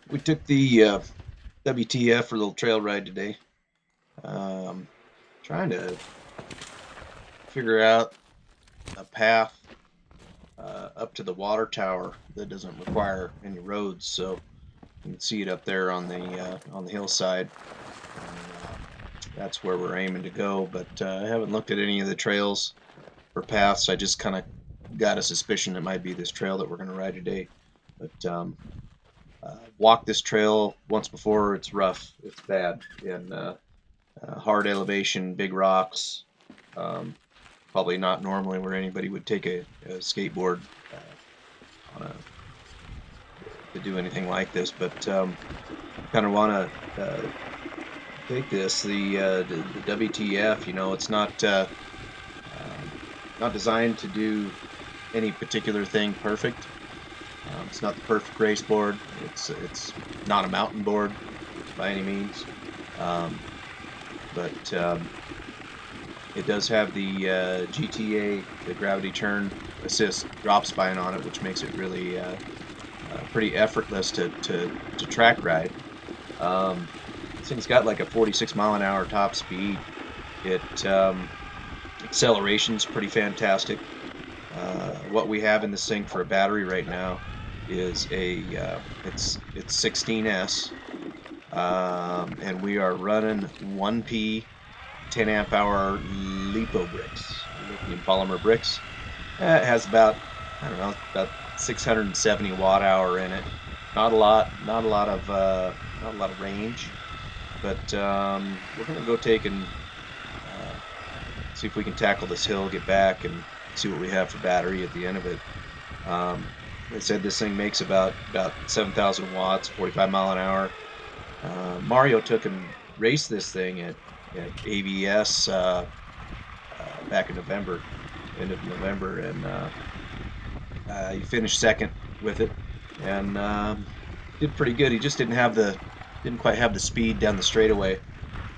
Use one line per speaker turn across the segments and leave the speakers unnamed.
We took the WTF for a little trail ride today. Trying to figure out a path up to the water tower that doesn't require any roads, so you can see it up there on the hillside. That's where we're aiming to go, but I haven't looked at any of the trails or paths. I just kind of got a suspicion it might be this trail that we're going to ride today. But walked this trail once before. It's rough. It's bad. And hard elevation, big rocks. Um, Probably not normally where anybody would take a skateboard on a to do anything like this, but kind of want to take this the WTF. You know, it's not designed to do any particular thing perfect. It's not the perfect race board. It's not a mountain board by any means, um, but it does have the GTA, the gravity turn assist drop spine on it, which makes it really pretty effortless to track ride. This thing's got like a 46-mile-an-hour top speed. It acceleration's pretty fantastic. What we have in this thing for a battery right now is it's 16S, and we are running 1P 10 amp hour lipo bricks, lithium polymer bricks. It has about, I don't know, about 670 watt hour in it. Not a lot of range, but we're gonna go take and see if we can tackle this hill, get back, and see what we have for battery at the end of it. They said this thing makes about 7,000 watts, 45 mile an hour. Mario took and raced this thing at AVS back in November, end of November, and he finished second with it, and did pretty good. He just didn't quite have the speed down the straightaway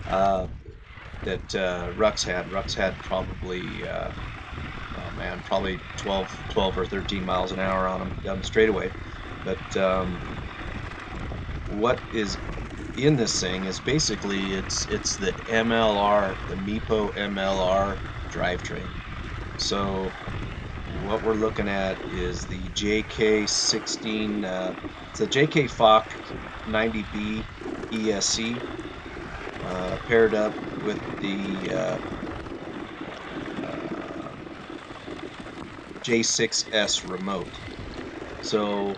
that Rux had. Rux had probably oh man, probably 12 or 13 miles an hour on him down the straightaway. But what is in this thing is basically it's the MLR, the MIPO MLR drivetrain. So what we're looking at is the JK16, it's a JK Fock 90B ESC paired up with the J6S remote. So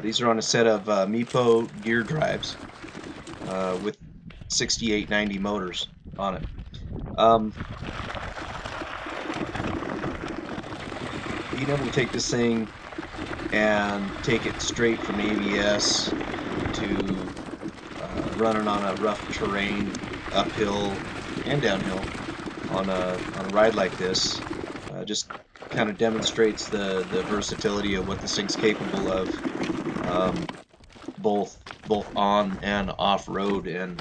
these are on a set of MIPO gear drives with 6890 motors on it. Being able to take this thing and take it straight from ABS to running on a rough terrain, uphill and downhill on a ride like this, just kind of demonstrates the versatility of what this thing's capable of, both on and off road. And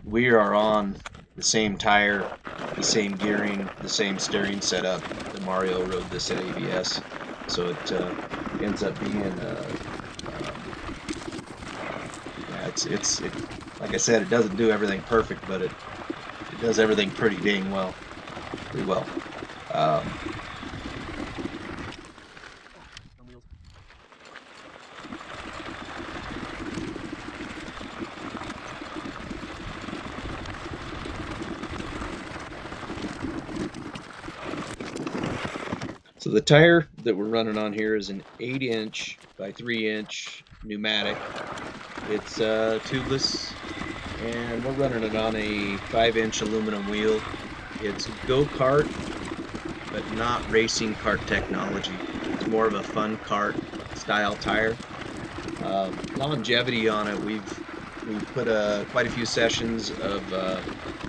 we are on the same tire, the same gearing, the same steering setup that Mario rode this at ABS. So it ends up being yeah, it's like I said, it doesn't do everything perfect, but it does everything pretty dang well, pretty well. Um, so the tire that we're running on here is an 8-inch by 3-inch pneumatic. It's tubeless, and we're running it on a 5-inch aluminum wheel. It's go-kart, but not racing kart technology. It's more of a fun kart style tire. Longevity on it, we've put quite a few sessions of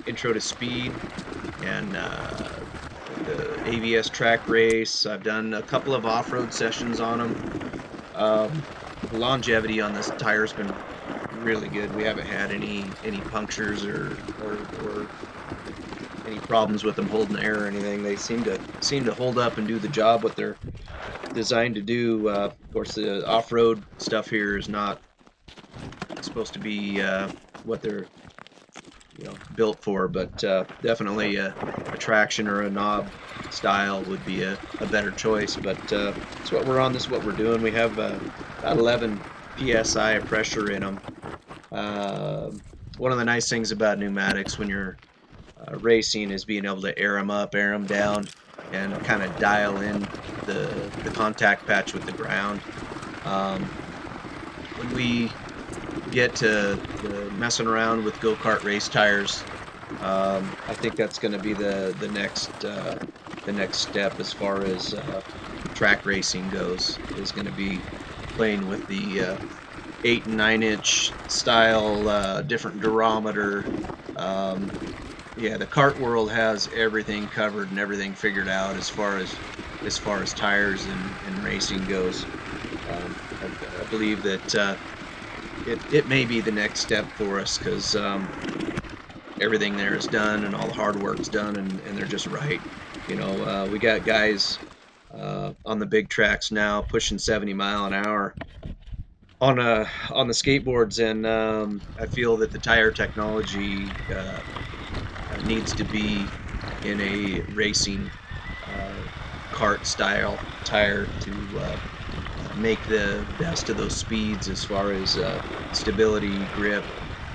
intro to speed and the AVS track race. I've done a couple of off-road sessions on them. The longevity on this tire has been really good. We haven't had any punctures or any problems with them holding air or anything. They seem to hold up and do the job what they're designed to do. Of course, the off-road stuff here is not supposed to be what they're built for, but definitely a traction or a knob style would be a better choice. But that's what we're on. This is what we're doing. We have about 11 psi of pressure in them. One of the nice things about pneumatics when you're racing is being able to air them up, air them down, and kind of dial in the contact patch with the ground. When we get to messing around with go-kart race tires, I think that's going to be the next step as far as track racing goes. Is going to be playing with the 8 and 9-inch style, different durometer. Yeah, the kart world has everything covered and everything figured out as far as tires and racing goes. I believe that it may be the next step for us, because everything there is done and all the hard work's done, and they're just right. We got guys on the big tracks now pushing 70 mile an hour on the skateboards, and I feel that the tire technology needs to be in a racing kart style tire to make the best of those speeds as far as stability, grip,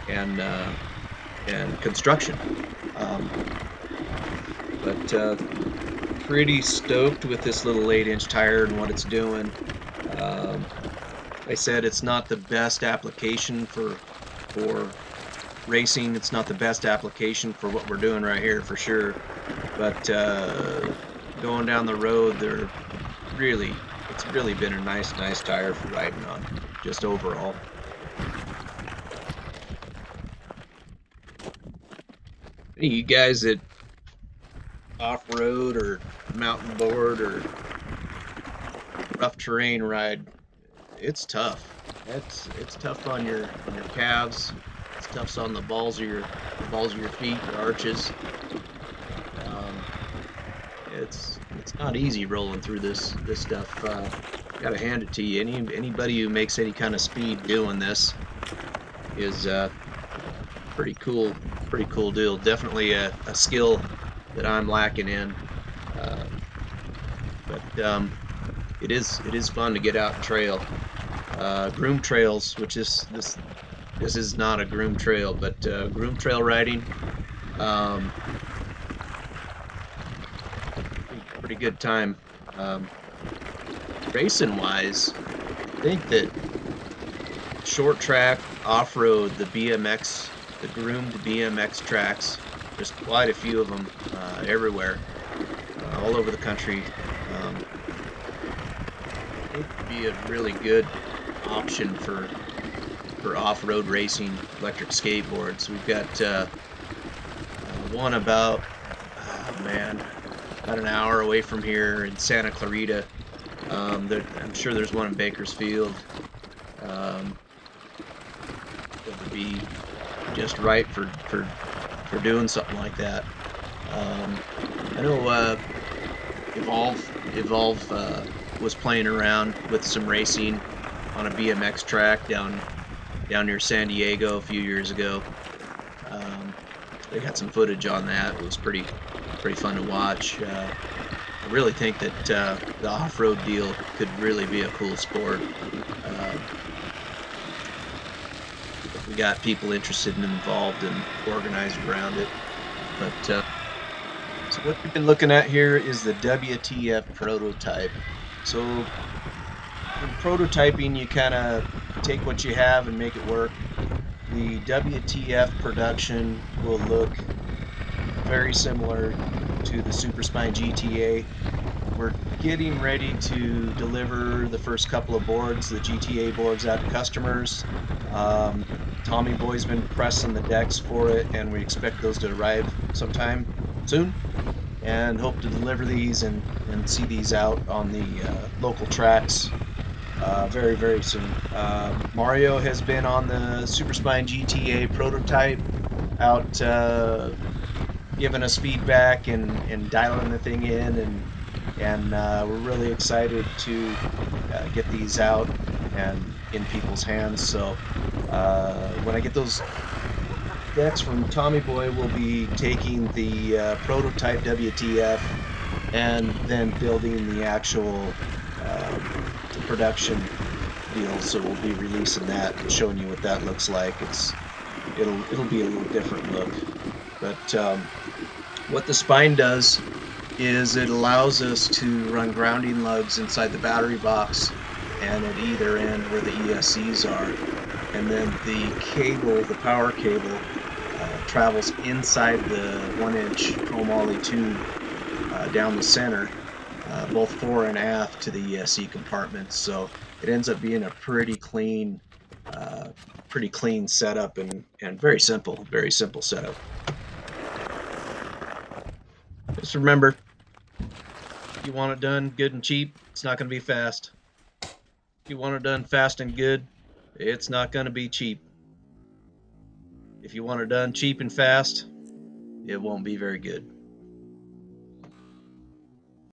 and construction. But pretty stoked with this little 8-inch tire and what it's doing. Like I said, it's not the best application for racing. It's not the best application for what we're doing right here, for sure. But going down the road, it's really been a nice tire for riding on, just overall. Any of you guys that off-road or mountain board or rough terrain ride, it's tough. It's tough on your calves. It's tough on the balls of your feet, your arches. It's not easy rolling through this stuff. Gotta hand it to you. Anybody who makes any kind of speed doing this is pretty cool deal. Definitely a skill that I'm lacking in. But it is fun to get out and trail. Groom trails, which is this is not a groom trail, but groom trail riding, pretty good time. Racing wise, I think that short track, off-road, the groomed BMX tracks, there's quite a few of them everywhere, all over the country. It would be a really good option for off-road racing, electric skateboards. We've got one about an hour away from here in Santa Clarita. I'm sure there's one in Bakersfield. It would be just right for doing something like that. I know Evolve was playing around with some racing on a BMX track down near San Diego a few years ago. They got some footage on that. It was pretty fun to watch. I really think that the off-road deal could really be a cool sport. We got people interested and involved and organized around it. But so what we've been looking at here is the WTF prototype. So in prototyping, you kind of take what you have and make it work. The WTF production will look very similar to the Super Spine GTA. We're getting ready to deliver the first couple of boards, the GTA boards, out to customers. Tommy Boy's been pressing the decks for it, and we expect those to arrive sometime soon, and hope to deliver these and see these out on the local tracks very soon. Mario has been on the Super Spine GTA prototype out giving us feedback and dialing the thing in, and we're really excited to get these out and in people's hands. So when I get those decks from Tommy Boy, we'll be taking the prototype WTF and then building the actual production deal. So we'll be releasing that and showing you what that looks like. It'll be a little different look. But what the spine does is it allows us to run grounding lugs inside the battery box and at either end where the ESCs are. And then the cable, the power cable, travels inside the 1-inch chromoly tube down the center, both fore and aft to the ESC compartments. So it ends up being a pretty clean setup and very simple setup. Just remember, if you want it done good and cheap, it's not going to be fast. If you want it done fast and good, it's not going to be cheap. If you want it done cheap and fast, it won't be very good.